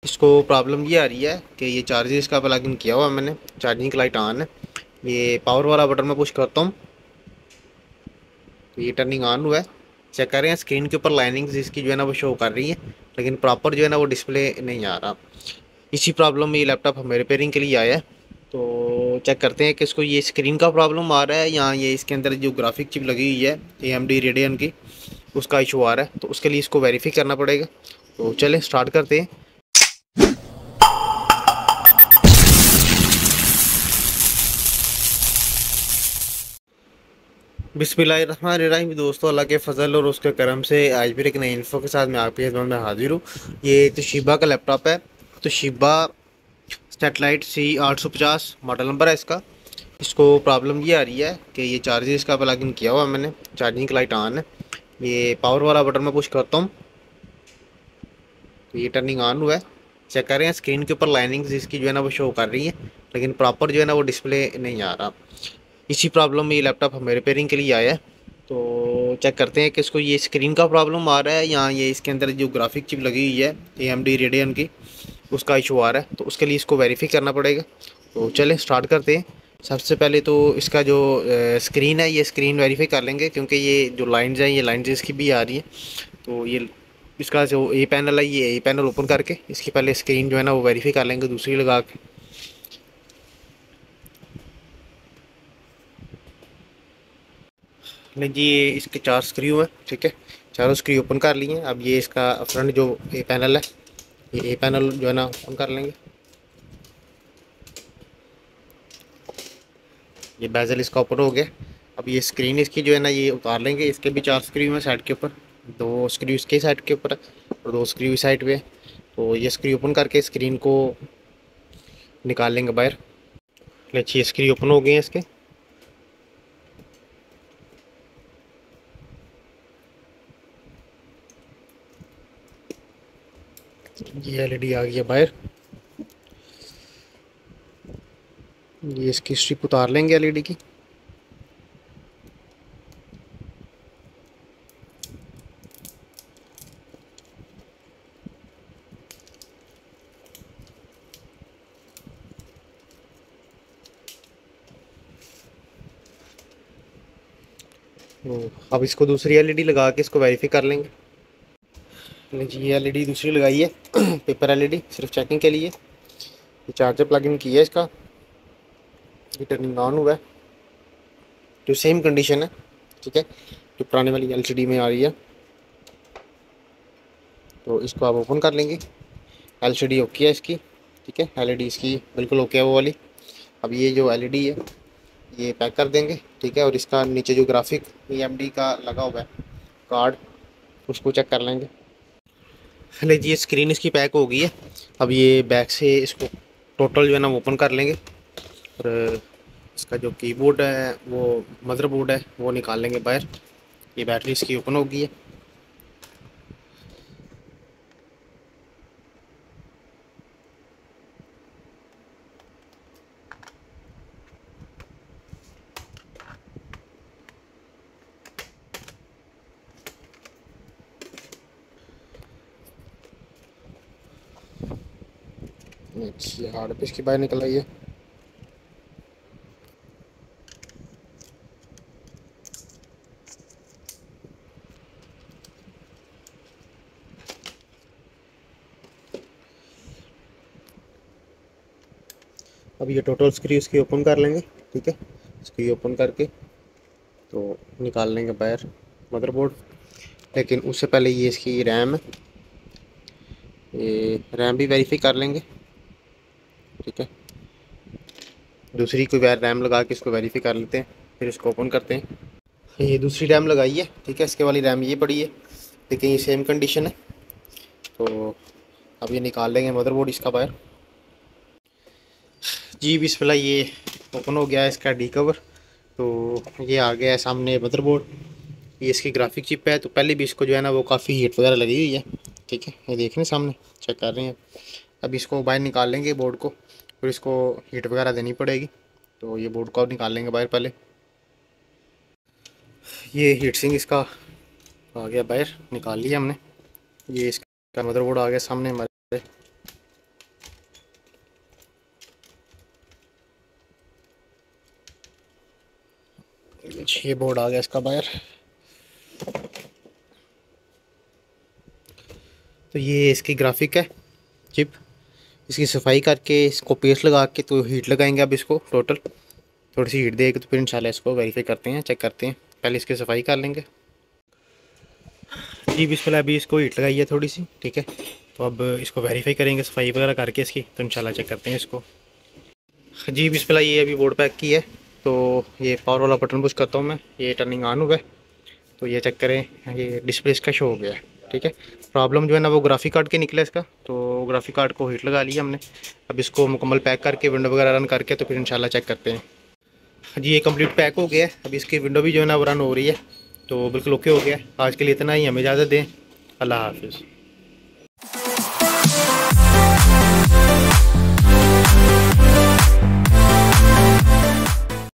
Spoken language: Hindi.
इसको प्रॉब्लम ये आ रही है कि ये चार्जर इसका प्लग इन किया हुआ मैंने, चार्जिंग की लाइट ऑन है। ये पावर वाला बटन मैं पुश करता हूँ तो ये टर्निंग ऑन हुआ है। चेक कर रहे हैं स्क्रीन के ऊपर लाइनिंग्स इसकी जो है ना वो शो कर रही है, लेकिन प्रॉपर जो है ना वो डिस्प्ले नहीं आ रहा। इसी प्रॉब्लम में ये लैपटॉप हमें रिपेयरिंग के लिए आया है। तो चेक करते हैं कि इसको ये स्क्रीन का प्रॉब्लम आ रहा है या ये इसके अंदर जो ग्राफिक चिप लगी हुई है AMD रेडियन की उसका इशू आ रहा है। तो उसके लिए इसको वेरीफाई करना पड़ेगा। तो चलें स्टार्ट करते हैं। बिस्मिल्लाहिर्रहमानिर्रहीम। दोस्तों, अल्लाह के फ़ज़ल और उसके करम से आज भी एक नई इन्फो के साथ मैं आपकी खिदमत में हाजिर हूँ। ये तोशिबा का लैपटॉप है, Toshiba satellite C850 model number है इसका। इसको प्रॉब्लम ये आ रही है कि ये चार्जर इसका प्लग इन किया हुआ मैंने, चार्जिंग की लाइट ऑन है। ये पावर वाला बटन मैं पुश करता हूँ तो ये टर्निंग ऑन हुआ है। चेक कर रहे हैं स्क्रीन के ऊपर लाइनिंग्स इसकी जो है ना वो शो कर रही है, लेकिन प्रॉपर जो है ना वो डिस्प्ले नहीं आ रहा। इसी प्रॉब्लम में ये लैपटॉप हमें रिपेयरिंग के लिए आया है। तो चेक करते हैं कि इसको ये स्क्रीन का प्रॉब्लम आ रहा है या ये इसके अंदर जो ग्राफिक चिप लगी हुई है AMD रेडियन की उसका इशू आ रहा है। तो उसके लिए इसको वेरीफाई करना पड़ेगा। तो चलें स्टार्ट करते हैं। सबसे पहले तो इसका जो स्क्रीन है ये स्क्रीन वेरीफाई कर लेंगे, क्योंकि ये जो लाइंस हैं ये लाइंस इसकी भी आ रही है। तो ये इसका जो ए पैनल है ये ए पैनल ओपन करके इसकी पहले स्क्रीन जो है ना वो वेरीफाई कर लेंगे दूसरी लगा के। नहीं जी, ये इसके 4 स्क्रू हैं, ठीक है। चारों स्क्रू ओपन कर लिए हैं। अब ये इसका फ्रंट जो ए पैनल है ये ए पैनल जो है ना ओपन कर लेंगे। ये बेजल इसका ओपन हो गया। अब ये स्क्रीन इसकी जो है ना ये उतार लेंगे। इसके भी 4 स्क्रू हैं साइड के ऊपर, 2 स्क्रू इसके साइड के ऊपर है और 2 स्क्रू इस साइड पे है। तो ये स्क्रू ओपन करके स्क्रीन को निकाल लेंगे बाहर। 6 स्क्रू ओपन हो गए हैं इसके। ये LED आ गई है बाहर। ये इसकी स्ट्रिप उतार लेंगे LED की। अब इसको दूसरी LED लगा के इसको वेरीफाई कर लेंगे। जी, ये LED दूसरी लगाई है पेपर LED, सिर्फ चेकिंग के लिए। ये चार्जर प्लग इन किया है इसका। ये टर्निंग ऑन हुआ है। तो सेम कंडीशन है, ठीक है, जो पुराने वाली LCD में आ रही है। तो इसको आप ओपन कर लेंगे। LCD ओके है इसकी, ठीक है। LED इसकी बिल्कुल ओके है वो वाली। अब ये जो LED है ये पैक कर देंगे, ठीक है। और इसका नीचे जो ग्राफिक AMD का लगा हुआ है कार्ड उसको चेक कर लेंगे। पहले जी ये स्क्रीन इसकी पैक हो गई है। अब ये बैक से इसको टोटल जो है ना ओपन कर लेंगे और इसका जो कीबोर्ड है वो मदरबोर्ड है वो निकाल लेंगे बाहर। ये बैटरी इसकी ओपन हो गई है। ये हार्ड डिस्क की बाहर निकल आई है। अब ये टोटल स्क्रू इसकी ओपन कर लेंगे, ठीक है। स्क्रू ओपन करके तो निकाल लेंगे बाहर मदरबोर्ड। लेकिन उससे पहले ये इसकी रैम है, ये रैम भी वेरीफाई कर लेंगे, ठीक है। दूसरी कोई रैम लगा के इसको वेरीफाई कर लेते हैं, फिर इसको ओपन करते हैं। ये दूसरी रैम लगाई है, ठीक है। इसके वाली रैम ये पड़ी है, लेकिन ये सेम कंडीशन है। तो अब ये निकाल लेंगे मदरबोर्ड इसका बाहर। जी बिस्मिल्लाह, ये ओपन हो गया है इसका डी कवर। तो ये आ गया है सामने मदरबोर्ड। ये इसकी ग्राफिक चिप है। तो पहले भी इसको जो है ना वो काफ़ी हीट वगैरह लगी हुई है, ठीक है। ये देख रहे हैं सामने, चेक कर रहे हैं। अब इसको बाहर निकाल लेंगे बोर्ड को, फिर इसको हीट वगैरह देनी पड़ेगी। तो ये बोर्ड को निकाल लेंगे बाहर पहले। ये हीट सिंक इसका आ गया बाहर, निकाल लिया हमने। ये इसका मदरबोर्ड आ गया सामने हमारे। ये बोर्ड आ गया इसका बाहर। तो ये इसकी ग्राफिक है चिप। इसकी सफाई करके इसको पेस्ट लगा के तो हीट लगाएंगे अब इसको टोटल। थोड़ी सी हीट देगी तो फिर इंशाल्लाह इसको वेरीफाई करते हैं, चेक करते हैं। पहले इसकी सफाई कर लेंगे जी। बिस्मिल्लाह, अभी इसको हीट लगाई है थोड़ी सी, ठीक है। तो अब इसको वेरीफाई करेंगे सफाई वगैरह करके इसकी, तो इंशाल्लाह चेक करते हैं इसको जी। बिस्मिल्लाह, ये अभी बोर्ड पैक की है। तो ये पावर वाला बटन पुश करता हूँ मैं, ये टर्निंग ऑन हुआ है। तो ये चेक करें, ये डिस्प्ले इसका शो हो गया है, ठीक है। प्रॉब्लम जो है ना वो ग्राफिक कार्ड के निकला इसका। तो ग्राफिक कार्ड को हीट लगा लिया हमने। अब इसको मुकम्मल पैक करके विंडो वगैरह रन करके तो फिर इंशाल्लाह चेक करते हैं जी। ये कंप्लीट पैक हो गया है। अब इसकी विंडो भी जो है ना वो रन हो रही है। तो बिल्कुल ओके हो गया। आज के लिए इतना ही, हमें इजाज़त दें। अल्लाह हाफिज़।